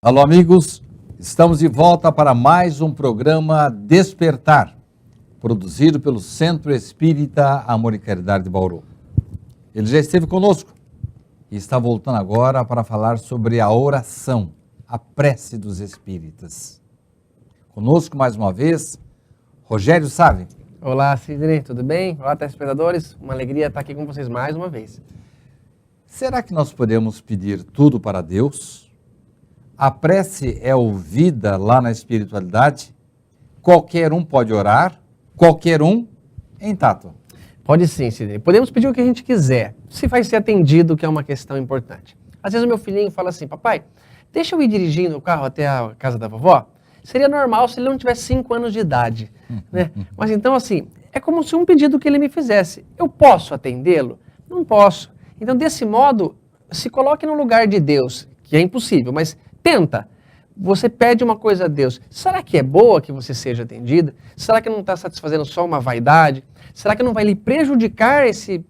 Alô, amigos, estamos de volta para mais um programa Despertar, produzido pelo Centro Espírita Amor e Caridade de Bauru. Ele já esteve conosco e está voltando agora para falar sobre a oração, a prece dos espíritas. Conosco mais uma vez, Rogério Sávio. Olá, Sidney, tudo bem? Olá, telespectadores, uma alegria estar aqui com vocês mais uma vez. Será que nós podemos pedir tudo para Deus? A prece é ouvida lá na espiritualidade? Qualquer um pode orar? Qualquer um em tato? Pode sim, Sidney. Podemos pedir o que a gente quiser, se vai ser atendido, que é uma questão importante. Às vezes o meu filhinho fala assim: papai, deixa eu ir dirigindo o carro até a casa da vovó? Seria normal se ele não tivesse 5 anos de idade, né? Mas então assim, é como se um pedido que ele me fizesse. Eu posso atendê-lo? Não posso. Então desse modo, se coloque no lugar de Deus, que é impossível, mas tenta. Você pede uma coisa a Deus. Será que é boa que você seja atendida? Será que não está satisfazendo só uma vaidade? Será que não vai lhe prejudicar esse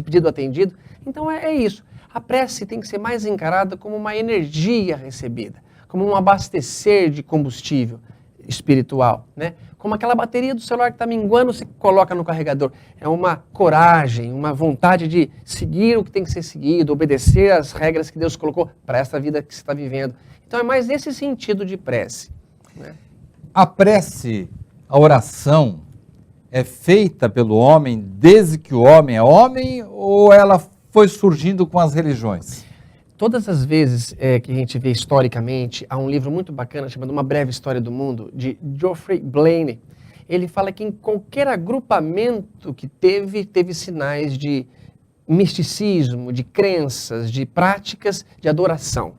pedido atendido? Então é isso. A prece tem que ser mais encarada como uma energia recebida, como um abastecer de combustível espiritual, né? Como aquela bateria do celular que está minguando, você coloca no carregador. É uma coragem, uma vontade de seguir o que tem que ser seguido, obedecer às regras que Deus colocou para essa vida que você está vivendo. Então é mais nesse sentido de prece, né? A prece, a oração, é feita pelo homem desde que o homem é homem ou ela foi surgindo com as religiões? Todas as vezes que a gente vê historicamente, há um livro muito bacana chamado Uma Breve História do Mundo, de Geoffrey Blaine. Ele fala que em qualquer agrupamento que teve sinais de misticismo, de crenças, de práticas de adoração.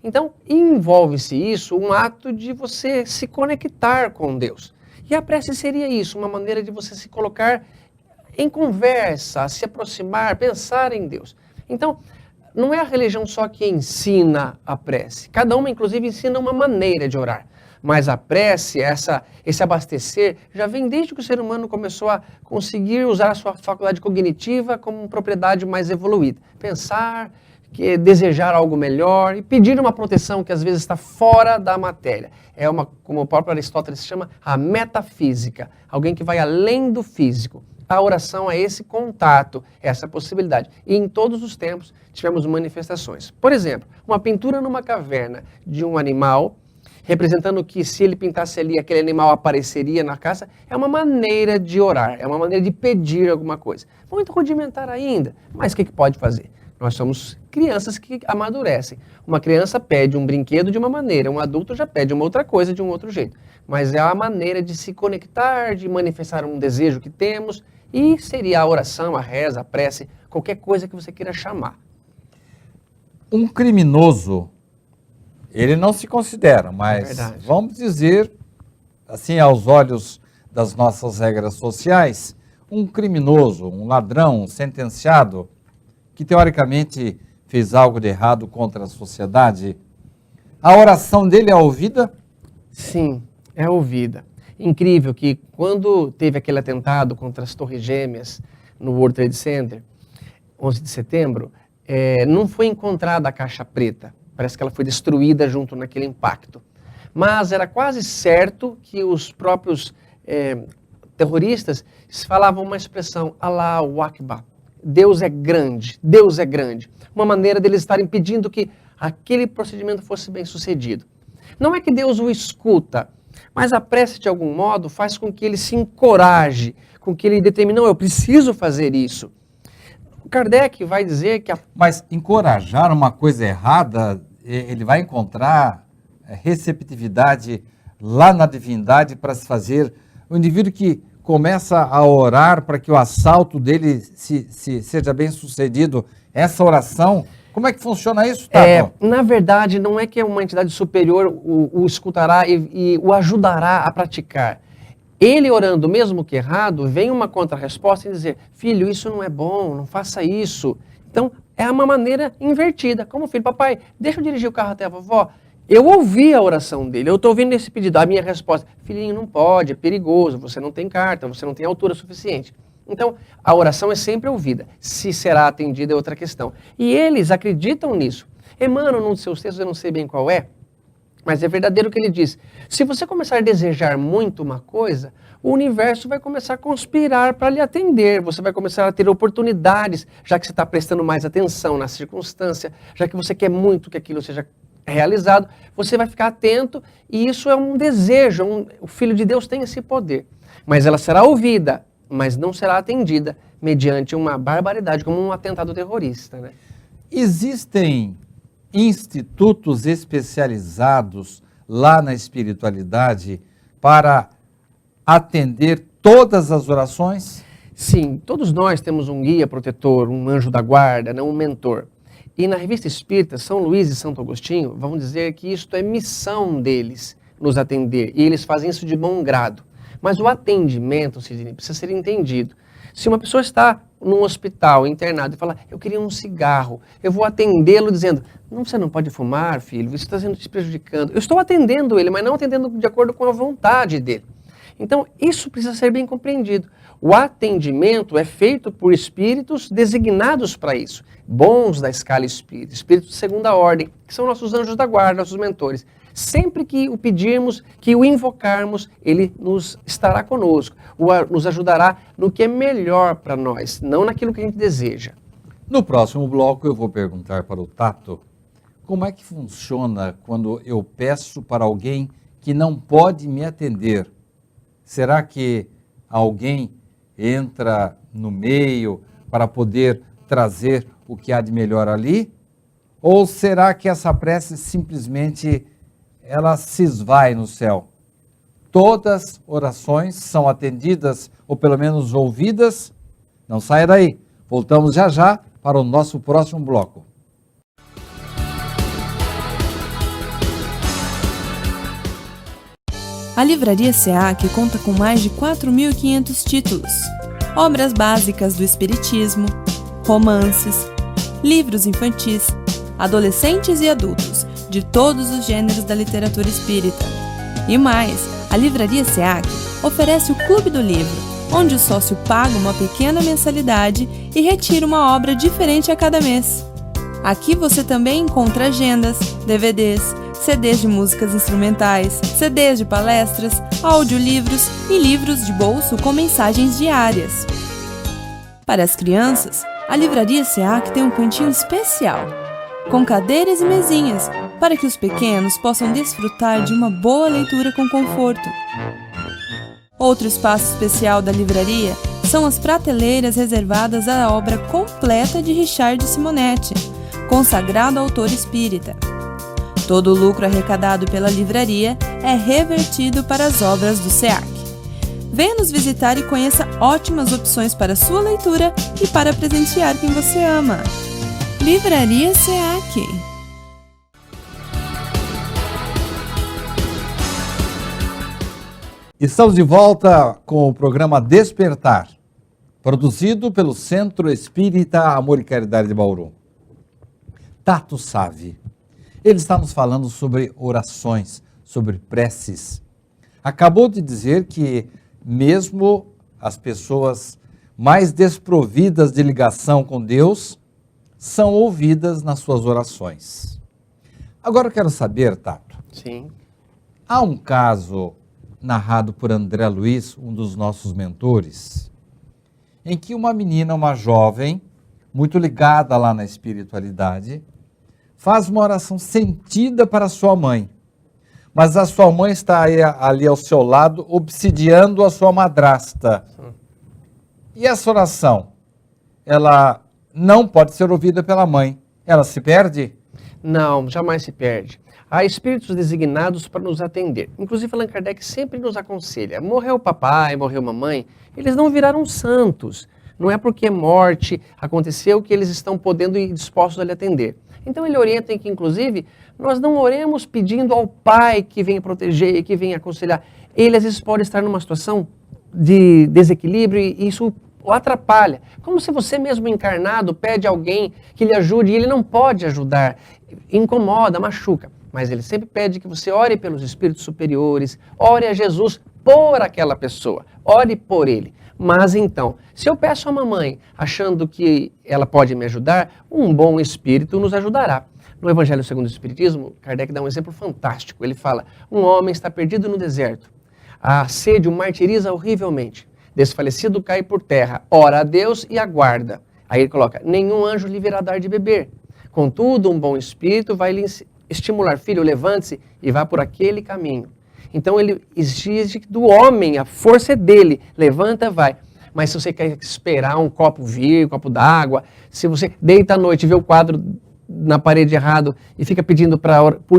Então, envolve-se isso um ato de você se conectar com Deus. E a prece seria isso, uma maneira de você se colocar em conversa, se aproximar, pensar em Deus. Então, não é a religião só que ensina a prece. Cada uma, inclusive, ensina uma maneira de orar. Mas a prece, esse abastecer, já vem desde que o ser humano começou a conseguir usar a sua faculdade cognitiva como propriedade mais evoluída. Pensar, desejar algo melhor e pedir uma proteção que às vezes está fora da matéria. É como o próprio Aristóteles chama, a metafísica. Alguém que vai além do físico. A oração é esse contato, essa possibilidade. E em todos os tempos tivemos manifestações. Por exemplo, uma pintura numa caverna de um animal, representando que se ele pintasse ali, aquele animal apareceria na casa, é uma maneira de orar, é uma maneira de pedir alguma coisa. Muito rudimentar ainda, mas o que pode fazer? Nós somos crianças que amadurecem. Uma criança pede um brinquedo de uma maneira, um adulto já pede uma outra coisa de um outro jeito. Mas é a maneira de se conectar, de manifestar um desejo que temos, e seria a oração, a reza, a prece, qualquer coisa que você queira chamar. Um criminoso, ele não se considera, mas vamos dizer, assim, aos olhos das nossas regras sociais, um criminoso, um ladrão, um sentenciado, que teoricamente fez algo de errado contra a sociedade, a oração dele é ouvida? Sim, é ouvida. Incrível que quando teve aquele atentado contra as Torres Gêmeas no World Trade Center, 11 de setembro, não foi encontrada a caixa preta. Parece que ela foi destruída junto naquele impacto. Mas era quase certo que os próprios terroristas falavam uma expressão, Allahu Akbar. Deus é grande, Deus é grande. Uma maneira deles estarem pedindo que aquele procedimento fosse bem sucedido. Não é que Deus o escuta, mas a prece, de algum modo, faz com que ele se encoraje, com que ele determine, não, eu preciso fazer isso. Kardec vai dizer que... Mas encorajar uma coisa errada, ele vai encontrar receptividade lá na divindade para se fazer. O indivíduo que começa a orar para que o assalto dele seja bem sucedido, essa oração... Como é que funciona isso, Tato? Na verdade, não é que uma entidade superior o escutará e o ajudará a praticar. Ele orando, mesmo que errado, vem uma contra-resposta e dizer, filho, isso não é bom, não faça isso. Então, é uma maneira invertida. Como filho, papai, deixa eu dirigir o carro até a vovó. Eu ouvi a oração dele, eu estou ouvindo esse pedido. A minha resposta, filhinho, não pode, é perigoso, você não tem carta, você não tem altura suficiente. Então, a oração é sempre ouvida. Se será atendida é outra questão. E eles acreditam nisso. Emmanuel, num dos seus textos, eu não sei bem qual é, mas é verdadeiro o que ele diz. Se você começar a desejar muito uma coisa, o universo vai começar a conspirar para lhe atender. Você vai começar a ter oportunidades, já que você está prestando mais atenção na circunstância, já que você quer muito que aquilo seja realizado, você vai ficar atento e isso é um desejo. O Filho de Deus tem esse poder. Mas ela será ouvida, mas não será atendida mediante uma barbaridade, como um atentado terrorista, né? Existem institutos especializados lá na espiritualidade para atender todas as orações? Sim, todos nós temos um guia protetor, um anjo da guarda, não um mentor. E na Revista Espírita, São Luís e Santo Agostinho vão dizer que isto é missão deles, nos atender. E eles fazem isso de bom grado. Mas o atendimento, Sidney, precisa ser entendido. Se uma pessoa está num hospital internado e fala, eu queria um cigarro, eu vou atendê-lo dizendo, não, você não pode fumar, filho, isso está te prejudicando. Eu estou atendendo ele, mas não atendendo de acordo com a vontade dele. Então, isso precisa ser bem compreendido. O atendimento é feito por espíritos designados para isso, bons da escala espírita, espíritos de segunda ordem, que são nossos anjos da guarda, nossos mentores. Sempre que o pedirmos, que o invocarmos, ele nos estará conosco, nos ajudará no que é melhor para nós, não naquilo que a gente deseja. No próximo bloco eu vou perguntar para o Tato como é que funciona quando eu peço para alguém que não pode me atender. Será que alguém entra no meio para poder trazer o que há de melhor ali? Ou será que essa prece simplesmente ela se esvai no céu? Todas orações são atendidas ou pelo menos ouvidas? Não saia daí. Voltamos já já para o nosso próximo bloco. A Livraria SEAC conta com mais de 4.500 títulos, obras básicas do Espiritismo, romances, livros infantis, adolescentes e adultos, de todos os gêneros da literatura espírita. E mais, a Livraria SEAC oferece o Clube do Livro, onde o sócio paga uma pequena mensalidade e retira uma obra diferente a cada mês. Aqui você também encontra agendas, DVDs, CDs de músicas instrumentais, CDs de palestras, audiolivros e livros de bolso com mensagens diárias. Para as crianças, a Livraria SEAC tem um cantinho especial, com cadeiras e mesinhas, para que os pequenos possam desfrutar de uma boa leitura com conforto. Outro espaço especial da livraria são as prateleiras reservadas à obra completa de Richard Simonetti, consagrado autor espírita. Todo o lucro arrecadado pela livraria é revertido para as obras do SEAC. Venha nos visitar e conheça ótimas opções para sua leitura e para presentear quem você ama. Livraria SEAC. Estamos de volta com o programa Despertar, produzido pelo Centro Espírita Amor e Caridade de Bauru. Tato Savi, ele está nos falando sobre orações, sobre preces. Acabou de dizer que mesmo as pessoas mais desprovidas de ligação com Deus são ouvidas nas suas orações. Agora eu quero saber, Tato. Sim. Há um caso narrado por André Luiz, um dos nossos mentores, em que uma menina, uma jovem, muito ligada lá na espiritualidade, faz uma oração sentida para sua mãe, mas a sua mãe está ali ao seu lado, obsidiando a sua madrasta. E essa oração, ela não pode ser ouvida pela mãe. Ela se perde? Não, jamais se perde. Há espíritos designados para nos atender. Inclusive, Allan Kardec sempre nos aconselha. Morreu o papai, morreu a mamãe, eles não viraram santos. Não é porque morte aconteceu que eles estão podendo e dispostos a lhe atender. Então ele orienta em que, inclusive, nós não oremos pedindo ao pai que venha proteger, que venha aconselhar. Ele, às vezes, pode estar numa situação de desequilíbrio e isso o atrapalha. Como se você mesmo encarnado pede a alguém que lhe ajude e ele não pode ajudar. Incomoda, machuca. Mas ele sempre pede que você ore pelos espíritos superiores, ore a Jesus por aquela pessoa, ore por ele. Mas então, se eu peço à mamãe achando que ela pode me ajudar, um bom espírito nos ajudará. No Evangelho segundo o Espiritismo, Kardec dá um exemplo fantástico. Ele fala, um homem está perdido no deserto. A sede o martiriza horrivelmente. Desfalecido cai por terra, ora a Deus e aguarda. Aí ele coloca, nenhum anjo lhe virá dar de beber. Contudo, um bom espírito vai lhe estimular, filho, levante-se e vá por aquele caminho. Então ele exige do homem, a força é dele, levanta, vai. Mas se você quer esperar um copo vir, um copo d'água, se você deita à noite e vê o quadro na parede errado e fica pedindo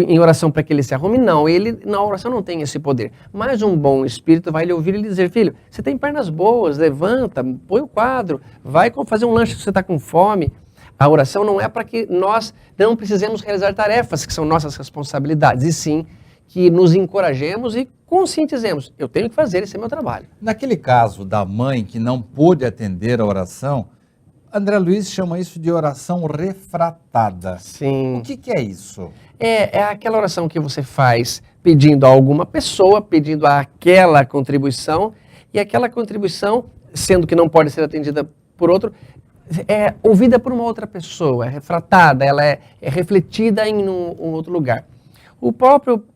em oração para que ele se arrume, não, ele na oração não tem esse poder. Mas um bom espírito vai lhe ouvir e lhe dizer, filho, você tem pernas boas, levanta, põe o quadro, vai fazer um lanche se você está com fome. A oração não é para que nós não precisemos realizar tarefas que são nossas responsabilidades, e sim que nos encorajemos e conscientizemos. Eu tenho que fazer, esse é meu trabalho. Naquele caso da mãe que não pôde atender a oração, André Luiz chama isso de oração refratada. Sim. O que é isso? É aquela oração que você faz pedindo a alguma pessoa, pedindo aquela contribuição, e aquela contribuição, sendo que não pode ser atendida por outro, é ouvida por uma outra pessoa, é refratada, ela é refletida em um outro lugar.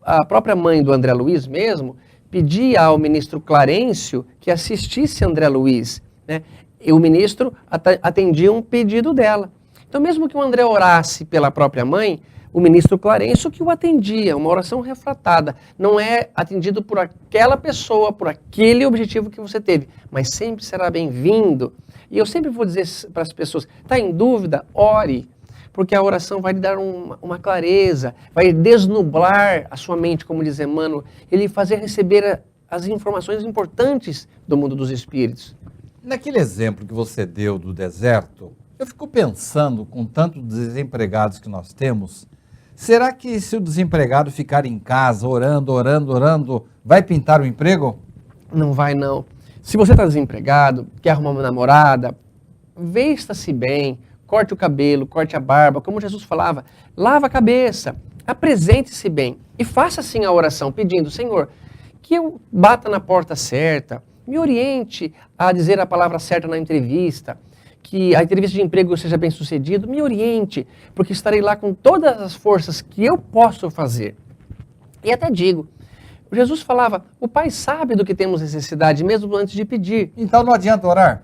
A própria mãe do André Luiz mesmo pedia ao ministro Clarencio que assistisse André Luiz, né? E o ministro atendia um pedido dela. Então, mesmo que o André orasse pela própria mãe, o ministro Clarencio que o atendia, uma oração refratada. Não é atendido por aquela pessoa, por aquele objetivo que você teve, mas sempre será bem-vindo. E eu sempre vou dizer para as pessoas, está em dúvida? Ore, porque a oração vai lhe dar uma clareza, vai desnublar a sua mente, como diz Emmanuel, ele fazer receber as informações importantes do mundo dos espíritos. Naquele exemplo que você deu do deserto, eu fico pensando, com tantos desempregados que nós temos, será que se o desempregado ficar em casa orando, vai pintar o emprego? Não vai, não. Se você está desempregado, quer arrumar uma namorada, vista-se bem, corte o cabelo, corte a barba, como Jesus falava, lava a cabeça, apresente-se bem e faça assim a oração, pedindo, Senhor, que eu bata na porta certa, me oriente a dizer a palavra certa na entrevista, que a entrevista de emprego seja bem sucedida, me oriente, porque estarei lá com todas as forças que eu posso fazer. E até digo, Jesus falava, o Pai sabe do que temos necessidade, mesmo antes de pedir. Então não adianta orar?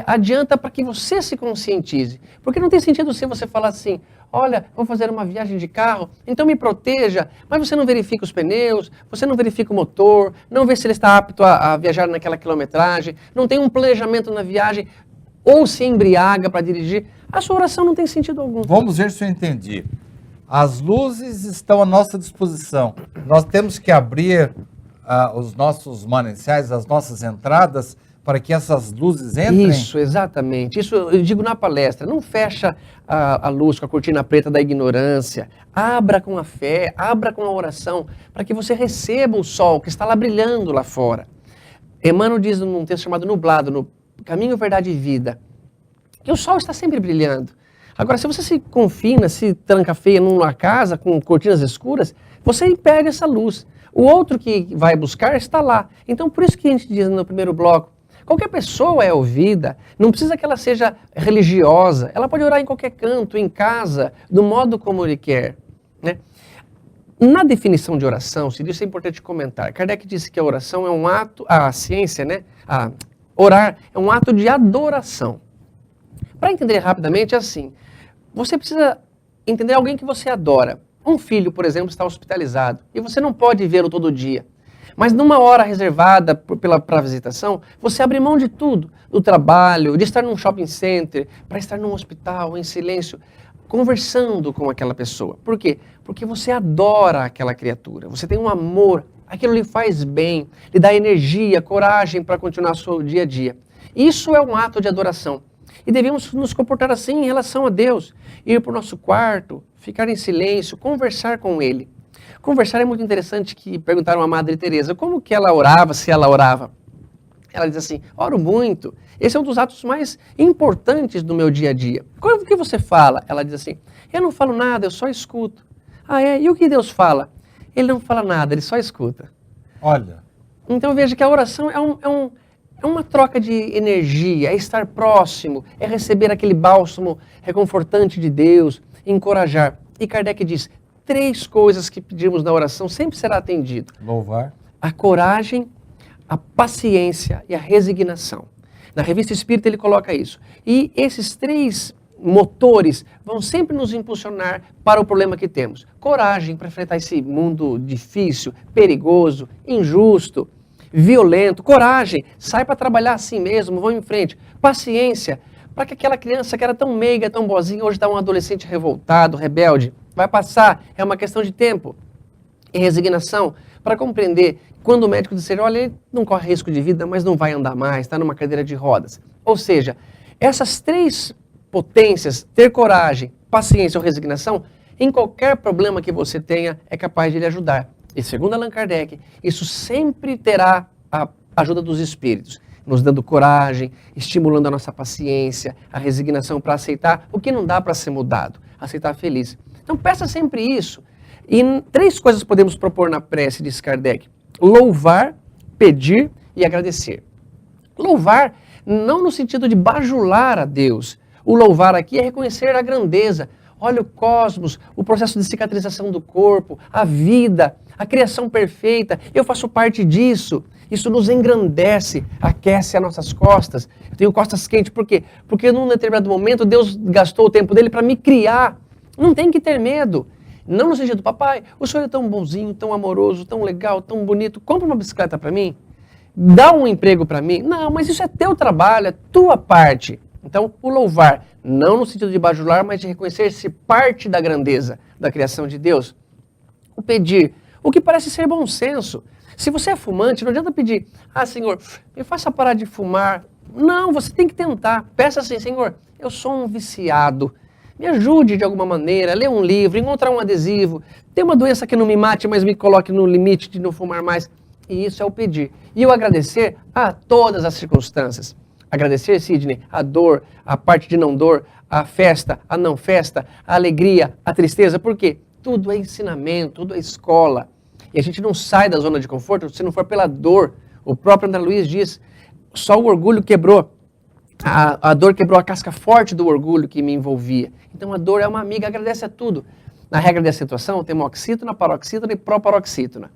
Adianta para que você se conscientize. Porque não tem sentido se você falar assim, olha, vou fazer uma viagem de carro, então me proteja, mas você não verifica os pneus, você não verifica o motor, não vê se ele está apto a viajar naquela quilometragem, não tem um planejamento na viagem, ou se embriaga para dirigir, a sua oração não tem sentido algum. Vamos ver se eu entendi. As luzes estão à nossa disposição. Nós temos que abrir os nossos mananciais, as nossas entradas, para que essas luzes entrem? Isso, exatamente. Isso eu digo na palestra. Não fecha a luz com a cortina preta da ignorância. Abra com a fé, abra com a oração, para que você receba o sol que está lá brilhando lá fora. Emmanuel diz num texto chamado Nublado, no Caminho, Verdade e Vida, que o sol está sempre brilhando. Agora, se você se confina, se tranca feia numa casa com cortinas escuras, você impede essa luz. O outro que vai buscar está lá. Então, por isso que a gente diz no primeiro bloco, qualquer pessoa é ouvida, não precisa que ela seja religiosa, ela pode orar em qualquer canto, em casa, do modo como ele quer, né? Na definição de oração, se isso é importante comentar, Kardec disse que a oração é um ato, a ciência, né? Orar é um ato de adoração. Para entender rapidamente, é assim, você precisa entender alguém que você adora. Um filho, por exemplo, está hospitalizado e você não pode vê-lo todo dia. Mas numa hora reservada para a visitação, você abre mão de tudo, do trabalho, de estar num shopping center, para estar num hospital, em silêncio, conversando com aquela pessoa. Por quê? Porque você adora aquela criatura, você tem um amor, aquilo lhe faz bem, lhe dá energia, coragem para continuar o seu dia a dia. Isso é um ato de adoração. E devemos nos comportar assim em relação a Deus. Ir para o nosso quarto, ficar em silêncio, conversar com Ele. Conversar é muito interessante, que perguntaram a Madre Teresa como que ela orava, se ela orava. Ela diz assim, oro muito, esse é um dos atos mais importantes do meu dia a dia. O que você fala? Ela diz assim, eu não falo nada, eu só escuto. E o que Deus fala? Ele não fala nada, ele só escuta. Olha. Então veja que a oração é uma troca de energia, é estar próximo, é receber aquele bálsamo reconfortante de Deus, encorajar. E Kardec diz, 3 coisas que pedimos na oração sempre será atendido. Louvar. A coragem, a paciência e a resignação. Na Revista Espírita ele coloca isso. E esses 3 motores vão sempre nos impulsionar para o problema que temos. Coragem para enfrentar esse mundo difícil, perigoso, injusto, violento. Coragem, sai para trabalhar assim mesmo, vamos em frente. Paciência, para que aquela criança que era tão meiga, tão boazinha, hoje está um adolescente revoltado, rebelde. Vai passar, é uma questão de tempo. E resignação, para compreender quando o médico disser, olha, ele não corre risco de vida, mas não vai andar mais, está numa cadeira de rodas. Ou seja, essas 3 potências, ter coragem, paciência ou resignação, em qualquer problema que você tenha, é capaz de lhe ajudar. E segundo Allan Kardec, isso sempre terá a ajuda dos espíritos, nos dando coragem, estimulando a nossa paciência, a resignação para aceitar o que não dá para ser mudado, aceitar feliz. Então peça sempre isso. E 3 coisas podemos propor na prece, diz Kardec: louvar, pedir e agradecer. Louvar não no sentido de bajular a Deus. O louvar aqui é reconhecer a grandeza. Olha o cosmos, o processo de cicatrização do corpo, a vida, a criação perfeita. Eu faço parte disso. Isso nos engrandece, aquece as nossas costas. Eu tenho costas quentes, por quê? Porque num determinado momento Deus gastou o tempo dele para me criar. Não tem que ter medo. Não no sentido, papai, o senhor é tão bonzinho, tão amoroso, tão legal, tão bonito. Compra uma bicicleta para mim. Dá um emprego para mim. Não, mas isso é teu trabalho, é tua parte. Então, o louvar, não no sentido de bajular, mas de reconhecer-se parte da grandeza da criação de Deus. O pedir, o que parece ser bom senso. Se você é fumante, não adianta pedir, Senhor, me faça parar de fumar. Não, você tem que tentar. Peça assim, Senhor, eu sou um viciado. Me ajude de alguma maneira, ler um livro, encontrar um adesivo. Tem uma doença que não me mate, mas me coloque no limite de não fumar mais. E isso é o pedir. E o agradecer a todas as circunstâncias. Agradecer, Sidney, a dor, a parte de não dor, a festa, a não festa, a alegria, a tristeza. Por quê? Tudo é ensinamento, tudo é escola. E a gente não sai da zona de conforto se não for pela dor. O próprio André Luiz diz, só o orgulho quebrou. A dor quebrou a casca forte do orgulho que me envolvia. Então a dor é uma amiga, agradece a tudo. Na regra de acentuação tem uma oxítona, paroxítona e proparoxítona.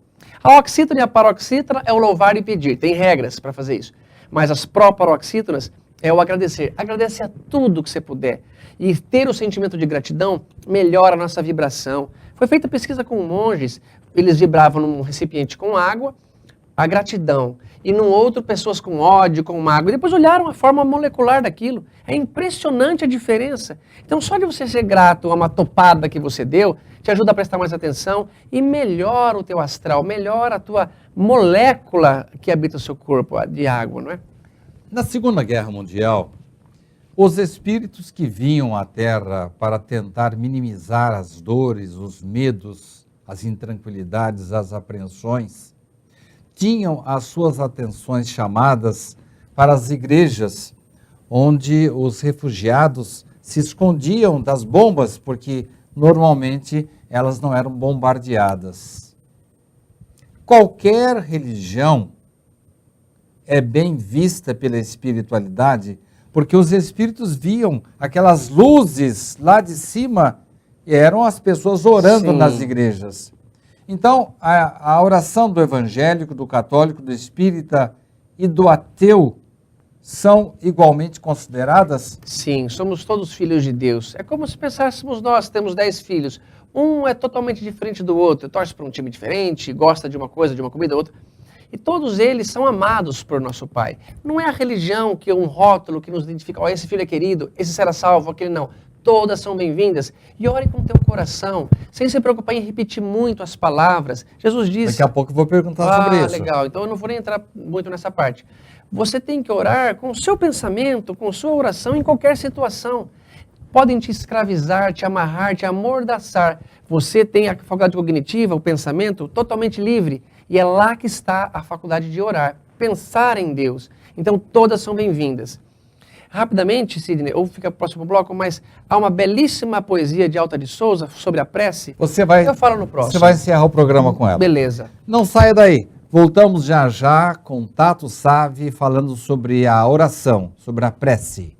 A oxítona e a paroxítona é o louvar e pedir. Tem regras para fazer isso. Mas as proparoxítonas é o agradecer. Agradece a tudo que você puder. E ter o sentimento de gratidão melhora a nossa vibração. Foi feita pesquisa com monges. Eles vibravam num recipiente com água, a gratidão. E num outro, pessoas com ódio, com mágoa. E depois olharam a forma molecular daquilo. É impressionante a diferença. Então, só de você ser grato a uma topada que você deu, te ajuda a prestar mais atenção e melhora o teu astral, melhora a tua molécula que habita o seu corpo, de água, não é? Na Segunda Guerra Mundial, os espíritos que vinham à Terra para tentar minimizar as dores, os medos, as intranquilidades, as apreensões, tinham as suas atenções chamadas para as igrejas, onde os refugiados se escondiam das bombas, porque normalmente elas não eram bombardeadas. Qualquer religião é bem vista pela espiritualidade, porque os espíritos viam aquelas luzes lá de cima e eram as pessoas orando Sim. nas igrejas. Então, a oração do evangélico, do católico, do espírita e do ateu são igualmente consideradas? Sim, somos todos filhos de Deus. É como se pensássemos nós, temos 10 filhos. Um é totalmente diferente do outro, torce para um time diferente, gosta de uma coisa, de uma comida, outra. E todos eles são amados por nosso Pai. Não é a religião que é um rótulo que nos identifica, oh, esse filho é querido, esse será salvo, aquele não. Todas são bem-vindas. E ore com o teu coração, sem se preocupar em repetir muito as palavras. Jesus disse... Daqui a pouco eu vou perguntar sobre isso. Legal. Então eu não vou nem entrar muito nessa parte. Você tem que orar com o seu pensamento, com sua oração em qualquer situação. Podem te escravizar, te amarrar, te amordaçar. Você tem a faculdade cognitiva, o pensamento totalmente livre. E é lá que está a faculdade de orar. Pensar em Deus. Então todas são bem-vindas. Rapidamente, Sidney, ou fica próximo bloco, mas há uma belíssima poesia de Alta de Souza sobre a prece. Eu falo no próximo. Você vai encerrar o programa com ela. Beleza. Não saia daí. Voltamos já já com Tato Save falando sobre a oração, sobre a prece.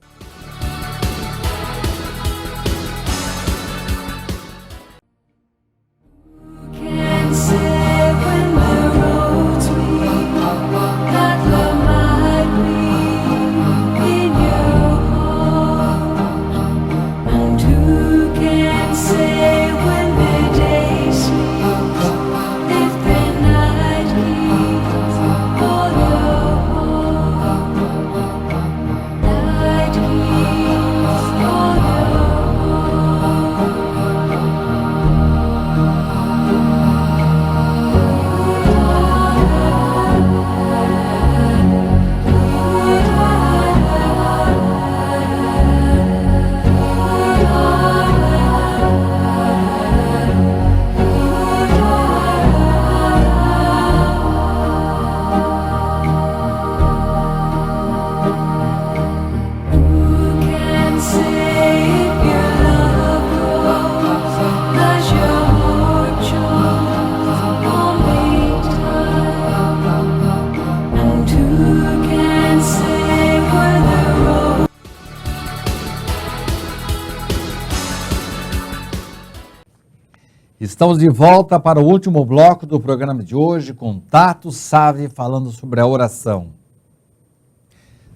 Estamos de volta para o último bloco do programa de hoje com Tato Savvi falando sobre a oração.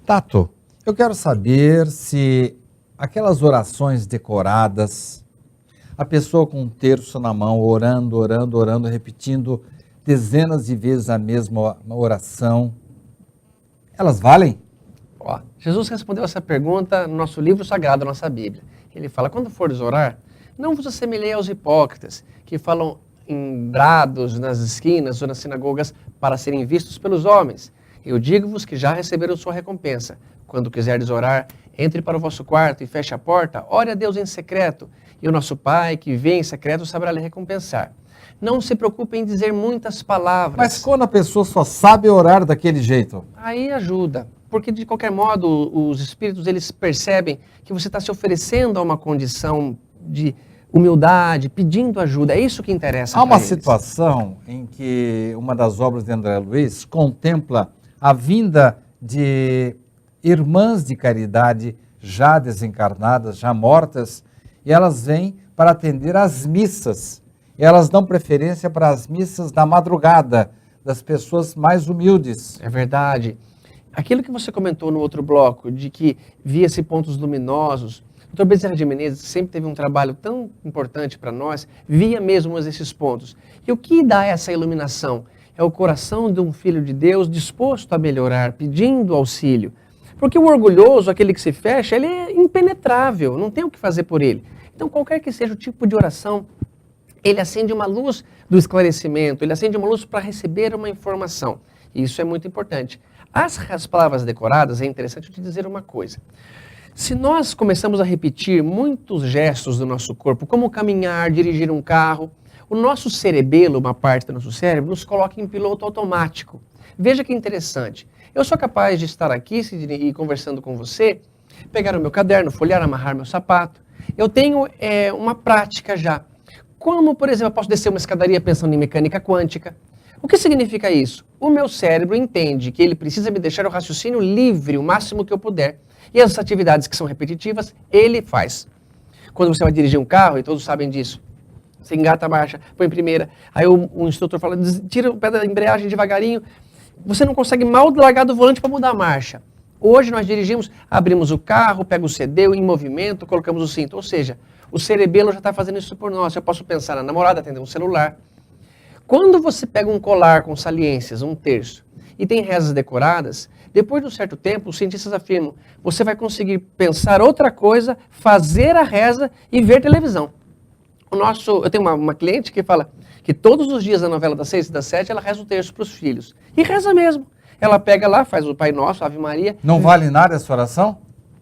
Tato, eu quero saber se aquelas orações decoradas, a pessoa com um terço na mão, orando, repetindo dezenas de vezes a mesma oração, elas valem? Ó, Jesus respondeu essa pergunta no nosso livro sagrado, na nossa Bíblia. Ele fala, quando fores orar, não vos assemelhei aos hipócritas, que falam em brados nas esquinas ou nas sinagogas para serem vistos pelos homens. Eu digo-vos que já receberam sua recompensa. Quando quiserdes orar, entre para o vosso quarto e feche a porta, ore a Deus em secreto, e o nosso Pai, que vê em secreto, saberá lhe recompensar. Não se preocupe em dizer muitas palavras. Mas quando a pessoa só sabe orar daquele jeito? Aí ajuda, porque de qualquer modo os espíritos eles percebem que você está se oferecendo a uma condição de humildade, pedindo ajuda, é isso que interessa. Há uma eles. situação em que uma das obras de André Luiz contempla a vinda de irmãs de caridade já desencarnadas, já mortas, e elas vêm para atender às missas. Elas dão preferência para as missas da madrugada, das pessoas mais humildes. É verdade. Aquilo que você comentou no outro bloco, de que via-se pontos luminosos, o Dr. Bezerra de Menezes sempre teve um trabalho tão importante para nós, via mesmo esses pontos. E o que dá essa iluminação? É o coração de um filho de Deus disposto a melhorar, pedindo auxílio. Porque o orgulhoso, aquele que se fecha, ele é impenetrável, não tem o que fazer por ele. Então, qualquer que seja o tipo de oração, ele acende uma luz do esclarecimento, ele acende uma luz para receber uma informação. E isso é muito importante. As palavras decoradas, é interessante eu te dizer uma coisa. Se nós começamos a repetir muitos gestos do nosso corpo, como caminhar, dirigir um carro, o nosso cerebelo, uma parte do nosso cérebro, nos coloca em piloto automático. Veja que interessante. Eu sou capaz de estar aqui e conversando com você, pegar o meu caderno, folhear, amarrar meu sapato. Eu tenho uma prática já. Como, por exemplo, eu posso descer uma escadaria pensando em mecânica quântica. O que significa isso? O meu cérebro entende que ele precisa me deixar o raciocínio livre o máximo que eu puder. E as atividades que são repetitivas, ele faz. Quando você vai dirigir um carro, e todos sabem disso, você engata a marcha, põe em primeira, aí o instrutor fala, tira o pé da embreagem devagarinho, você não consegue mal largar do volante para mudar a marcha. Hoje nós dirigimos, abrimos o carro, pega o CD, em movimento, colocamos o cinto, ou seja, o cerebelo já está fazendo isso por nós. Eu posso pensar na namorada, atender um celular. Quando você pega um colar com saliências, um terço, e tem rezas decoradas, depois de um certo tempo, os cientistas afirmam, você vai conseguir pensar outra coisa, fazer a reza e ver televisão. Eu tenho uma cliente que fala que todos os dias da novela das 6 e das 7, ela reza o terço para os filhos. E reza mesmo. Ela pega lá, faz o Pai Nosso, Ave Maria. Não vale nada essa oração?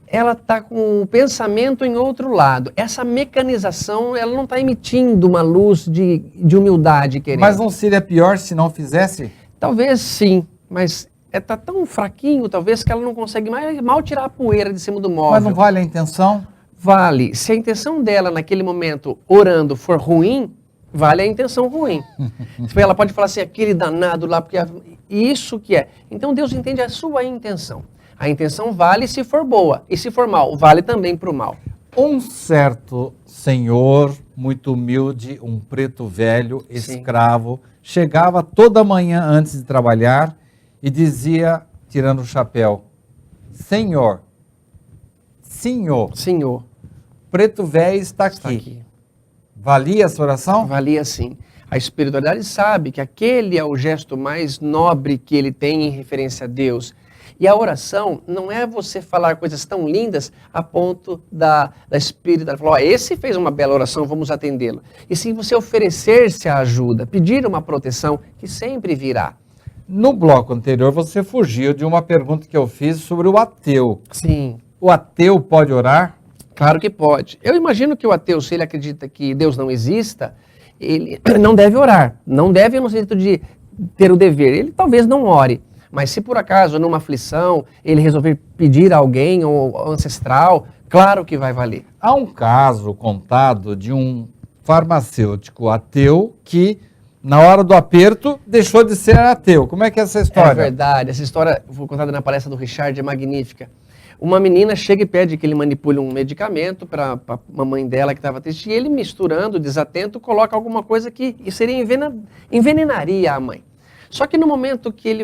Ela está com o pensamento em outro lado. Essa mecanização, ela não está emitindo uma luz de humildade, querendo. Mas não seria pior se não fizesse? Talvez sim, mas está tão fraquinho, talvez, que ela não consegue mal tirar a poeira de cima do móvel. Mas não vale a intenção? Vale. Se a intenção dela, naquele momento, orando, for ruim, vale a intenção ruim. Ela pode falar assim, aquele danado lá, porque isso que é. Então Deus entende a sua intenção. A intenção vale se for boa, e se for mal, vale também para o mal. Um certo senhor, muito humilde, um preto velho, escravo, chegava toda manhã antes de trabalhar e dizia, tirando o chapéu, Senhor, preto velho está aqui. Valia essa oração? Valia sim. A espiritualidade sabe que aquele é o gesto mais nobre que ele tem em referência a Deus. E a oração não é você falar coisas tão lindas a ponto da espiritualidade falar, esse fez uma bela oração, vamos atendê-lo. E sim você oferecer-se a ajuda, pedir uma proteção que sempre virá. No bloco anterior você fugiu de uma pergunta que eu fiz sobre o ateu. Sim. O ateu pode orar? Claro que pode. Eu imagino que o ateu, se ele acredita que Deus não exista, ele não deve orar. Não deve no sentido de ter o dever. Ele talvez não ore. Mas se por acaso, numa aflição, ele resolver pedir a alguém, ou ancestral, claro que vai valer. Há um caso contado de um farmacêutico ateu que, na hora do aperto, deixou de ser ateu. Como é que é essa história? É verdade. Essa história, foi contada na palestra do Richard, é magnífica. Uma menina chega e pede que ele manipule um medicamento para a mamãe dela que estava triste, e ele misturando, desatento, coloca alguma coisa que seria envenenaria a mãe. Só que no momento que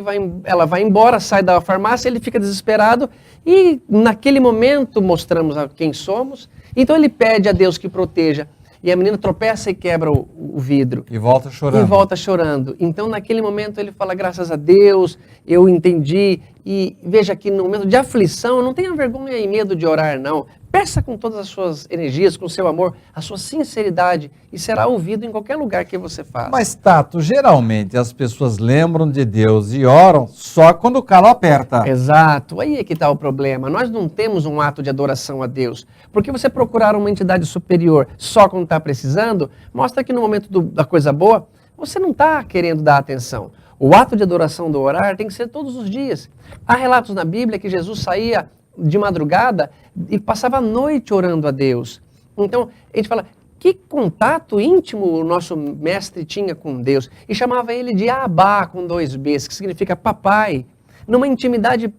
ela vai embora, sai da farmácia, ele fica desesperado e naquele momento mostramos a quem somos. Então ele pede a Deus que proteja e a menina tropeça e quebra o vidro. E volta chorando. E volta chorando. Então naquele momento ele fala, graças a Deus, eu entendi. E veja que no momento de aflição, não tenha vergonha e medo de orar, não. Peça com todas as suas energias, com o seu amor, a sua sinceridade, e será ouvido em qualquer lugar que você faça. Mas, Tato, geralmente as pessoas lembram de Deus e oram só quando o calo aperta. Exato, aí é que está o problema. Nós não temos um ato de adoração a Deus. Porque você procurar uma entidade superior só quando está precisando, mostra que no momento da coisa boa, você não está querendo dar atenção. O ato de adoração do orar tem que ser todos os dias. Há relatos na Bíblia que Jesus saía de madrugada e passava a noite orando a Deus. Então, a gente fala, que contato íntimo o nosso mestre tinha com Deus. E chamava ele de Abá, com 2 Bs, que significa papai, numa intimidade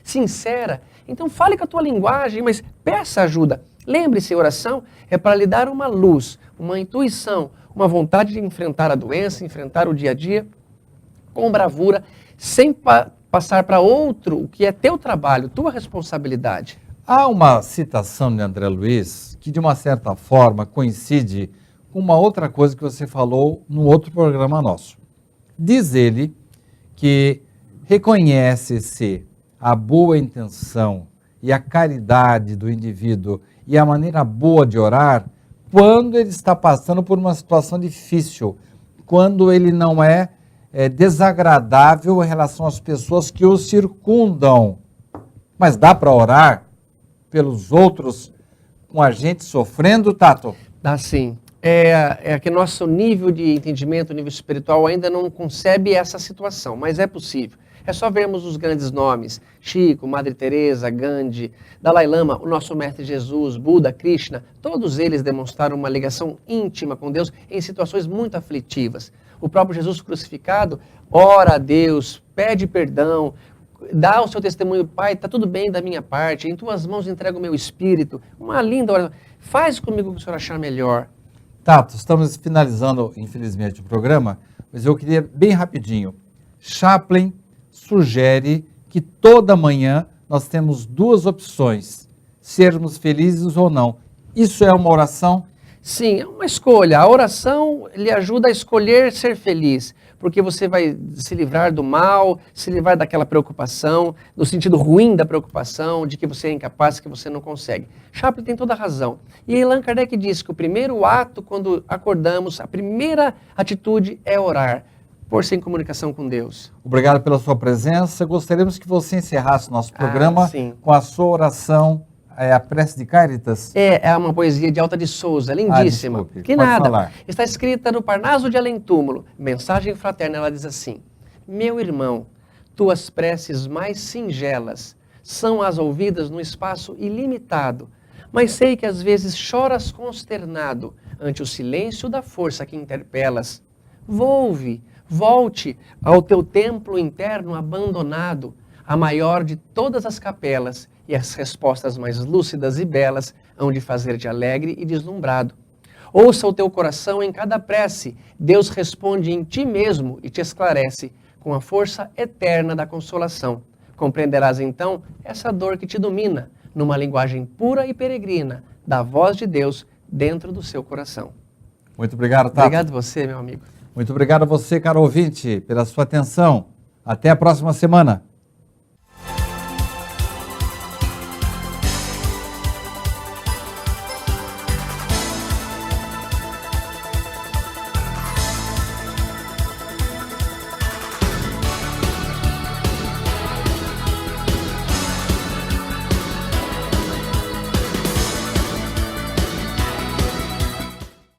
sincera. Então, fale com a tua linguagem, mas peça ajuda. Lembre-se, oração é para lhe dar uma luz, uma intuição, uma vontade de enfrentar a doença, enfrentar o dia a dia com bravura, sem passar para outro o que é teu trabalho, tua responsabilidade. Há uma citação de André Luiz que, de uma certa forma, coincide com uma outra coisa que você falou no outro programa nosso. Diz ele que reconhece-se a boa intenção e a caridade do indivíduo e a maneira boa de orar quando ele está passando por uma situação difícil, quando ele não é desagradável em relação às pessoas que o circundam. Mas dá para orar pelos outros com a gente sofrendo, Tato? Dá sim. É que nosso nível de entendimento, nível espiritual, ainda não concebe essa situação, mas é possível. É só vermos os grandes nomes, Chico, Madre Teresa, Gandhi, Dalai Lama, o nosso Mestre Jesus, Buda, Krishna, todos eles demonstraram uma ligação íntima com Deus em situações muito aflitivas. O próprio Jesus crucificado ora a Deus, pede perdão, dá o seu testemunho, Pai, está tudo bem da minha parte, em tuas mãos entrego o meu espírito. Uma linda oração. Faz comigo o que o senhor achar melhor. Tato, estamos finalizando, infelizmente, o programa, mas eu queria, bem rapidinho, Chaplin sugere que toda manhã nós temos 2 opções, sermos felizes ou não. Isso é uma oração? Sim, é uma escolha. A oração lhe ajuda a escolher ser feliz, porque você vai se livrar do mal, se livrar daquela preocupação, do sentido ruim da preocupação, de que você é incapaz, que você não consegue. Chaplin tem toda a razão. E Allan Kardec diz que o primeiro ato, quando acordamos, a primeira atitude é orar, pôr-se em comunicação com Deus. Obrigado pela sua presença. Gostaríamos que você encerrasse nosso programa com a sua oração, a prece de Caritas. É uma poesia de Alta de Souza, lindíssima. Desculpe, que pode nada. falar. Está escrita no Parnaso de Além Túmulo, mensagem fraterna, ela diz assim: meu irmão, tuas preces mais singelas são as ouvidas no espaço ilimitado, mas sei que às vezes choras consternado ante o silêncio da força que interpelas. Volte ao teu templo interno abandonado, a maior de todas as capelas, e as respostas mais lúcidas e belas hão de fazer-te alegre e deslumbrado. Ouça o teu coração em cada prece, Deus responde em ti mesmo e te esclarece com a força eterna da consolação. Compreenderás então essa dor que te domina, numa linguagem pura e peregrina, da voz de Deus dentro do seu coração. Muito obrigado, Tato. Obrigado a você, meu amigo. Muito obrigado a você, caro ouvinte, pela sua atenção. Até a próxima semana.